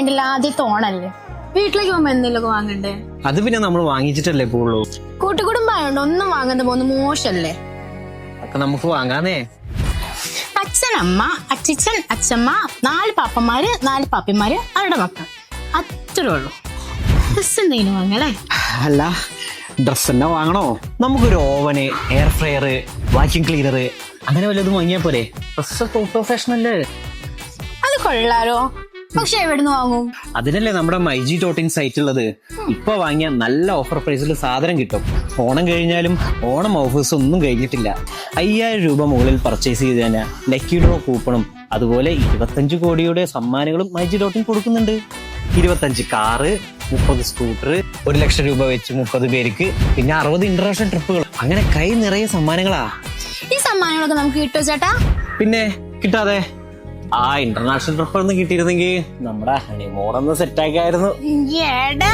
വേണ്ടില്ല ആദ്യത്തെ ഓണല്ലേ, വീട്ടിലേക്ക് പോകുമ്പോ എന്തെങ്കിലും വാങ്ങണ്ടേ? അത് പിന്നെ നമ്മൾ വാങ്ങിച്ചിട്ടല്ലേ പോവുള്ളൂ. കൂട്ടുകുടുംബായോണ്ട് ഒന്നും വാങ്ങുന്ന പോകുന്ന മോശല്ലേ? അപ്പൊ നമുക്ക് വാങ്ങാന്നേ. അച്ഛൻ, അമ്മ, അച്ചിച്ചൻ, അച്ഛമ്മ, 4 പാപ്പന്മാര്, 4 പാപ്പിമാര്, അവരുടെ മക്കൾ, അത്രേ ഉള്ളൂ. ഡ്രസ് എന്തെങ്കിലും വാങ്ങല്ലേ? അല്ല, ഡ്രസ് തന്നെ വാങ്ങണോ? നമുക്കൊരു oven, air fryer, vacuum cleaner അങ്ങനെ വല്ലതും വാങ്ങിയാ പോരെ? ഡ്രസ് ഔട്ട് ഓഫ് ഫാഷൻ അല്ലേ? അത് കൊള്ളാലോ. പക്ഷെ എവിടുന്ന് വാങ്ങും? അതിനല്ലേ നമ്മുടെ മൈജി ടോട്ടിൻ സൈറ്റ് ഉള്ളത്. ഇപ്പൊ വാങ്ങിയ നല്ല ഓഫർ പ്രൈസിൽ സാധനം കിട്ടും. ഓണം കഴിഞ്ഞാലും ഓണം ഓഫേഴ്സ് ഒന്നും കഴിഞ്ഞിട്ടില്ല. 5000 രൂപ മുകളിൽ പർച്ചേസ് ചെയ്ത് തന്നെ ലക്കി ഡ്രോ കൂപ്പണും അതുപോലെ 25 കോടിയുടെ സമ്മാനങ്ങളും മൈജി ടോട്ടിൻ കൊടുക്കുന്നുണ്ട്. 25 കാറ്, 30 സ്കൂട്ടർ, 1 ലക്ഷം രൂപ വെച്ച് 30 പേർക്ക്, പിന്നെ 60 ഇന്റർനാഷണൽ ട്രിപ്പുകൾ, അങ്ങനെ കൈ നിറയെ സമ്മാനങ്ങളാ. ഈ സമ്മാനങ്ങളൊക്കെ നമുക്ക് കിട്ടുമോ ചേട്ടാ? പിന്നെ കിട്ടാതെ. ആ ഇന്റർനാഷണൽ ട്രിപ്പ് ഒന്ന് കിട്ടിയിരുന്നെങ്കിൽ നമ്മുടെ ഹണിമൂൺ ഒന്ന് സെറ്റ് ആക്കിയായിരുന്നു. എടാ